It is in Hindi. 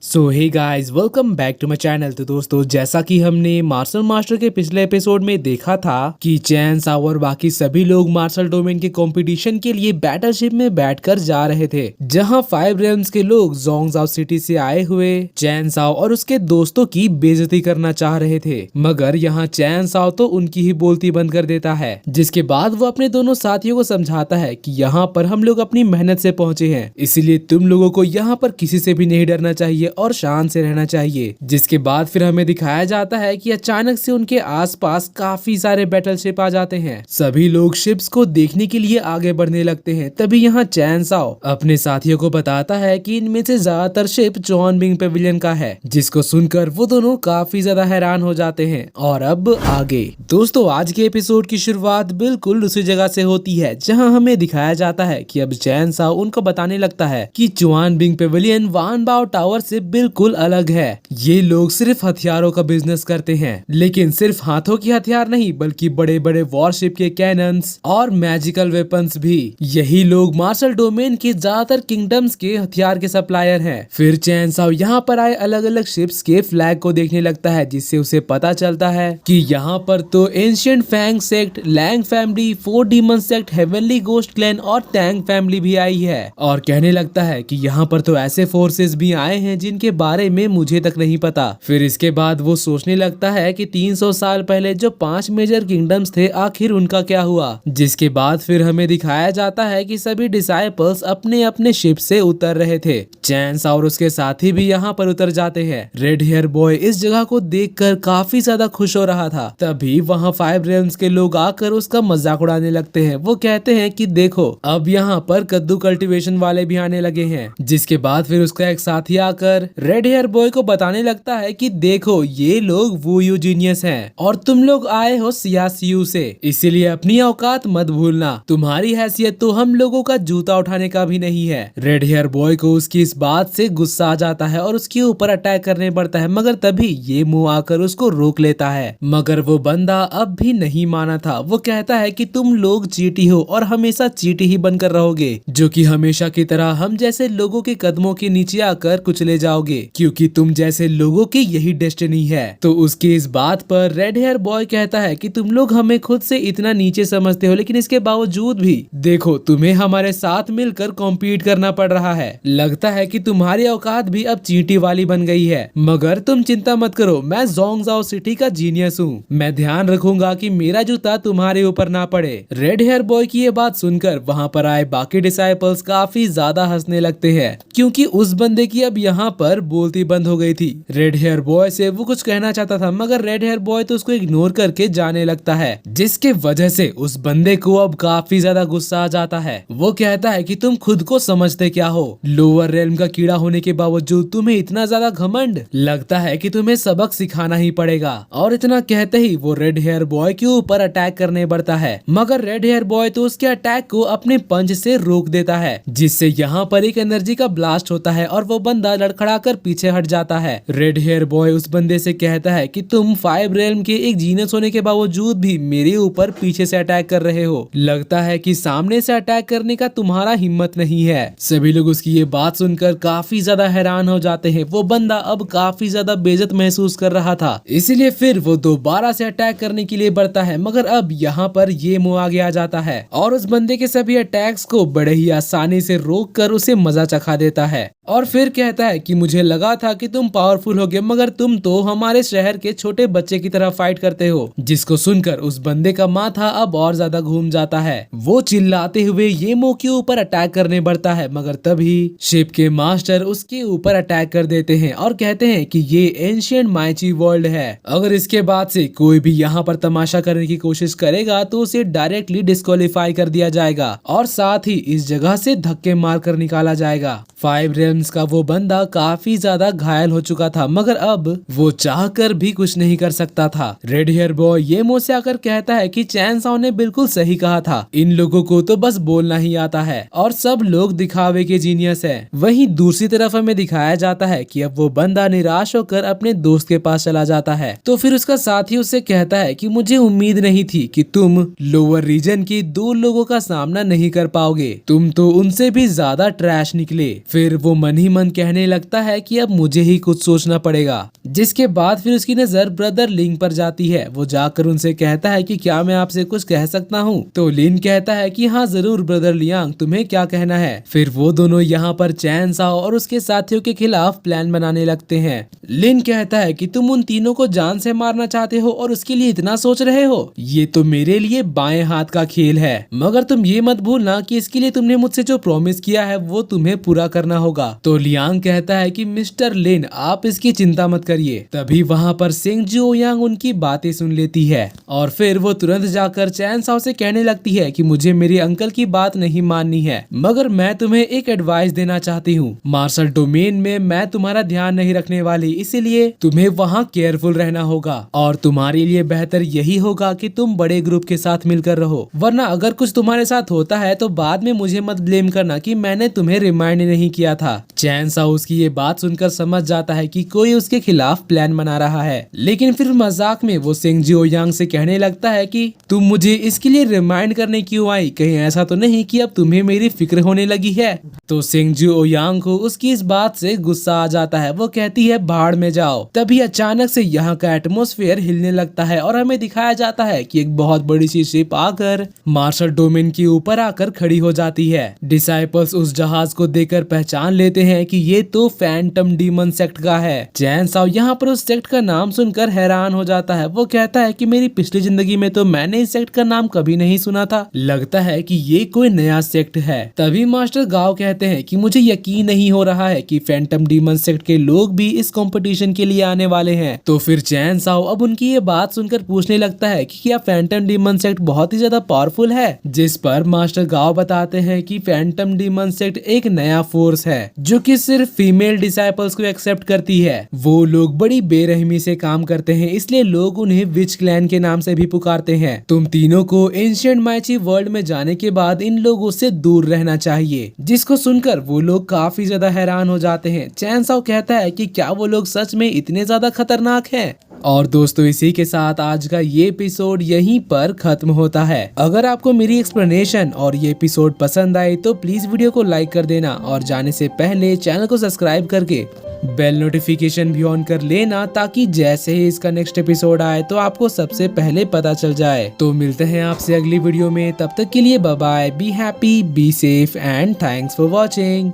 So hey guys, welcome back to my channel. तो दोस्तों, जैसा कि हमने मार्शल मास्टर के पिछले एपिसोड में देखा था कि चैन साओ और बाकी सभी लोग मार्शल डोमेन के कंपटीशन के लिए बैटलशिप में बैठकर जा रहे थे, जहां 5 रेल्म्स के लोग जोंगजाओ सिटी से आए हुए चैन साओ और उसके दोस्तों की बेइज्जती करना चाह रहे थे। मगर यहाँ चैन साओ तो उनकी ही बोलती बंद कर देता है, जिसके बाद वो अपने दोनों साथियों को समझाता है कि यहाँ पर हम लोग अपनी मेहनत से पहुंचे हैं, इसीलिए तुम लोगों को यहाँ पर किसी से भी नहीं डरना चाहिए और शांत से रहना चाहिए। जिसके बाद फिर हमें दिखाया जाता है कि अचानक से उनके आसपास काफी सारे बैटलशिप आ जाते हैं। सभी लोग शिप्स को देखने के लिए आगे बढ़ने लगते हैं। तभी यहाँ चैन साओ अपने साथियों को बताता है कि इनमें से ज्यादातर शिप चॉनबिंग पेविलियन का है, जिसको सुनकर वो दोनों काफी ज्यादा हैरान हो जाते हैं। और अब आगे दोस्तों, आज के एपिसोड की शुरुआत बिल्कुल उसी जगह से होती है जहाँ हमें दिखाया जाता है कि अब चैन साओ उनको बताने लगता है कि चुआनबिंग पेविलियन वान बाओ टावर से बिल्कुल अलग है। ये लोग सिर्फ हथियारों का बिजनेस करते हैं, लेकिन सिर्फ हाथों के हथियार नहीं बल्कि बड़े बड़े वॉरशिप के कैनन्स और मैजिकल वेपन्स भी। यही लोग मार्शल डोमेन के ज्यादातर किंगडम्स के हथियार के सप्लायर हैं। फिर चैन साओ यहाँ पर आए अलग अलग शिप्स के फ्लैग को देखने लगता है, जिससे उसे पता चलता है कि यहाँ पर तो ancient Fang sect, Lang family, 4 demon sect, heavenly ghost clan और टैंग फैमिली भी आई है। और कहने लगता है कि यहाँ पर तो ऐसे फोर्सेस भी आए हैं जिनके बारे में मुझे तक नहीं पता। फिर इसके बाद वो सोचने लगता है कि 300 साल पहले जो 5 मेजर किंगडम्स थे, आखिर उनका क्या हुआ। जिसके बाद फिर हमें दिखाया जाता है कि सभी डिसाइपल्स अपने अपने शिप से उतर रहे थे। चैन और उसके साथी भी यहाँ पर उतर जाते हैं। रेड हेयर बॉय इस जगह को देखकर काफी ज्यादा खुश हो रहा था। तभी वहाँ 5 रेल्म्स के लोग आकर उसका मजाक उड़ाने लगते हैं। वो कहते हैं कि देखो, अब यहाँ पर कद्दू कल्टीवेशन वाले भी आने लगे हैं। जिसके बाद फिर उसका एक साथी आकर रेड हेयर बॉय को बताने लगता है कि देखो, ये लोग वूयू जीनियस हैं और तुम लोग आए हो सियासीयू से, इसीलिए अपनी औकात मत भूलना। तुम्हारी हैसियत तो हम लोगों का जूता उठाने का भी नहीं है। रेड हेयर बॉय को उसकी इस बात से गुस्सा आ जाता है और उसके ऊपर अटैक करने पड़ता है, मगर तभी ये मुंह आकर उसको रोक लेता है। मगर वो बंदा अब भी नहीं माना था। वो कहता है कि तुम लोग चींटी हो और हमेशा चींटी ही बनकर रहोगे, जो कि हमेशा की तरह हम जैसे लोगों के कदमों के नीचे आकर कुचले जाओगे, क्योंकि तुम जैसे लोगों की यही डेस्टिनी है। तो उसकी इस बात पर रेड हेयर बॉय कहता है कि तुम लोग हमें खुद से इतना नीचे समझते हो, लेकिन इसके बावजूद भी देखो, तुम्हें हमारे साथ मिलकर कॉम्पीट करना पड़ रहा है। लगता है कि तुम्हारी औकात भी अब चींटी वाली बन गई है। मगर तुम चिंता मत करो, मैं जोंगजाओ सिटी का जीनियस हूँ। मैं ध्यान रखूंगा कि मेरा जूता तुम्हारे ऊपर ना पड़े। रेड हेयर बॉय की ये बात सुनकर वहाँ पर आए बाकी डिसाइपल्स काफी ज्यादा हंसने लगते हैं, क्योंकि उस बंदे की अब यहाँ पर बोलती बंद हो गई थी। रेड हेयर बॉय से वो कुछ कहना चाहता था, मगर रेड हेयर बॉय तो उसको इग्नोर करके जाने लगता है, जिसके वजह से उस बंदे को अब काफी ज्यादा गुस्सा आ जाता है। वो कहता है कि तुम खुद को समझते क्या हो? लोअर रेल्म का कीड़ा होने के बावजूद तुम्हें इतना ज्यादा घमंड? लगता है कि तुम्हें सबक सिखाना ही पड़ेगा। और इतना कहते ही वो रेड हेयर बॉय के ऊपर अटैक करने बढ़ता है, मगर रेड हेयर बॉय तो उसके अटैक को अपने पंच से रोक देता है, जिससे यहाँ पर एक एनर्जी का ब्लास्ट होता है और वो बंदा लड़खड़ाकर पीछे हट जाता है। रेड हेयर बॉय उस बंदे से कहता है कि तुम 5 रेल्म के एक जीनियस होने के बावजूद भी मेरे ऊपर पीछे से अटैक कर रहे हो। लगता है कि सामने से अटैक करने का तुम्हारा हिम्मत नहीं है। सभी लोग उसकी ये बात सुनकर काफी ज्यादा हैरान हो जाते हैं। वो बंदा अब काफी ज्यादा बेइज्जत महसूस कर रहा था, इसीलिए फिर वो दोबारा से अटैक करने के लिए बढ़ता है, मगर अब यहाँ पर ये मुंह आगे आ जाता है और उस बंदे के सभी अटैक्स को बड़े ही आसानी से रोक कर उसे मजा चखा देता है। और फिर कहता है कि मुझे लगा था कि तुम पावरफुल होगे, मगर तुम तो हमारे शहर के छोटे बच्चे की तरह फाइट करते हो। जिसको सुनकर उस बंदे का माथा अब और ज्यादा घूम जाता है। वो चिल्लाते हुए येमो के ऊपर अटैक करने बढ़ता है, मगर तभी शिप के मास्टर उसके ऊपर अटैक कर देते हैं और कहते हैं कि ये एंशिएंट माइची वर्ल्ड है। अगर इसके बाद से कोई भी यहाँ पर तमाशा करने की कोशिश करेगा तो उसे डायरेक्टली डिस्क्वालीफाई कर दिया जाएगा और साथ ही इस जगह से धक्के मार कर निकाला जाएगा। 5 रेल्म्स का वो बंदा काफी ज्यादा घायल हो चुका था, मगर अब वो चाहकर भी कुछ नहीं कर सकता था। रेड हेयर बॉय ये मुंह से आकर कहता है कि चैन साओ ने बिल्कुल सही कहा था, इन लोगों को तो बस बोलना ही आता है और सब लोग दिखावे के जीनियस है। वहीं दूसरी तरफ हमें दिखाया जाता है कि अब वो बंदा निराश होकर अपने दोस्त के पास चला जाता है। तो फिर उसका साथी उससे कहता है कि मुझे उम्मीद नहीं थी कि तुम लोअर रीजन के 2 लोगों का सामना नहीं कर पाओगे, तुम तो उनसे भी ज्यादा ट्रैश निकले। फिर वो मन ही मन कहने लगता है कि अब मुझे ही कुछ सोचना पड़ेगा। जिसके बाद फिर उसकी नजर ब्रदर लिंग पर जाती है। वो जाकर उनसे कहता है कि क्या मैं आपसे कुछ कह सकता हूँ। तो लिन कहता है कि हाँ जरूर ब्रदर लियांग, तुम्हें क्या कहना है। फिर वो दोनों यहाँ पर चैन साओ और उसके साथियों के खिलाफ प्लान बनाने लगते हैं। लिन कहता है कि तुम उन तीनों को जान से मारना चाहते हो और उसके लिए इतना सोच रहे हो, ये तो मेरे लिए बाएं हाथ का खेल है, मगर तुम ये मत भूलना कि इसके लिए तुमने मुझसे जो प्रॉमिस किया है वो तुम्हें पूरा करना होगा। तो लियांग कहता है कि मिस्टर लिन आप इसकी चिंता मत करिए। तभी वहाँ पर सिंह जियोयांग उनकी बातें सुन लेती है और फिर वो तुरंत जाकर चैन साओ से कहने लगती है कि मुझे मेरे अंकल की बात नहीं माननी है, मगर मैं तुम्हें एक एडवाइस देना चाहती हूँ। मार्शल डोमेन में मैं तुम्हारा ध्यान नहीं रखने वाली, इसीलिए तुम्हें वहाँ केयरफुल रहना होगा और तुम्हारे लिए बेहतर यही होगा कि तुम बड़े ग्रुप के साथ मिलकर रहो, वरना अगर कुछ तुम्हारे साथ होता है तो बाद में मुझे मत ब्लेम करना कि मैंने तुम्हें रिमाइंड नहीं किया था। चैन साओ उसकी ये बात सुनकर समझ जाता है कि कोई उसके खिलाफ प्लान बना रहा है, लेकिन फिर मजाक में वो सिंह जियोयांग से कहने लगता है कि तुम मुझे इसके लिए रिमाइंड करने क्यों आई, कहीं ऐसा तो नहीं कि अब तुम्हें मेरी फिक्र होने लगी है। तो सिंह जियोयांग को उसकी इस बात से गुस्सा आ जाता है। वो कहती है भाड़ में जाओ। तभी अचानक से यहाँ का एटमॉस्फेयर हिलने लगता है और हमें दिखाया जाता है कि एक बहुत बड़ी सी शिप आकर मार्शल डोमेन के ऊपर आकर खड़ी हो जाती है। डिसाइपल्स उस जहाज को देखकर पहचान लेते हैं कि ये तो फैंटम डीमन सेक्ट का है। चैन साओ यहाँ पर उस सेक्ट का नाम सुनकर हैरान हो जाता है। वो कहता है कि मेरी पिछली जिंदगी में तो मैंने इस सेक्ट का नाम कभी नहीं सुना था, लगता है कि ये कोई नया सेक्ट है। तभी मास्टर गाओ कहते हैं कि मुझे यकीन नहीं हो रहा है कि फैंटम डीमन सेक्ट के लोग भी इस कंपटीशन के लिए आने वाले हैं। तो फिर चैन साओ अब उनकी ये बात सुनकर पूछने लगता है कि क्या फैंटम डीमन सेक्ट बहुत ही ज्यादा पावरफुल है। जिस पर मास्टर गाओ बताते हैं कि फैंटम डीमन सेक्ट एक नया फोर्स है जो कि सिर्फ फीमेल डिसाइपल्स को एक्सेप्ट करती है। वो लोग बड़ी बेरहमी से काम करते हैं, इसलिए लोग उन्हें विच क्लैन के नाम से भी पुकारते हैं। तुम तीनों को एंशिएंट माइची वर्ल्ड में जाने के बाद इन लोगों से दूर रहना चाहिए। जिसको सुनकर वो लोग काफी ज्यादा हैरान हो जाते हैं। चैन साओ कहता है कि क्या वो लोग सच में इतने ज्यादा खतरनाक हैं। और दोस्तों इसी के साथ आज का ये एपिसोड यहीं पर खत्म होता है। अगर आपको मेरी एक्सप्लेनेशन और ये एपिसोड पसंद आए तो प्लीज वीडियो को लाइक कर देना और जाने से पहले चैनल को सब्सक्राइब करके बेल नोटिफिकेशन भी ऑन कर लेना, ताकि जैसे ही इसका नेक्स्ट एपिसोड आए तो आपको सबसे पहले पता चल जाए। तो मिलते हैं आपसे अगली वीडियो में, तब तक के लिए bye bye, be happy, be safe and thanks for watching.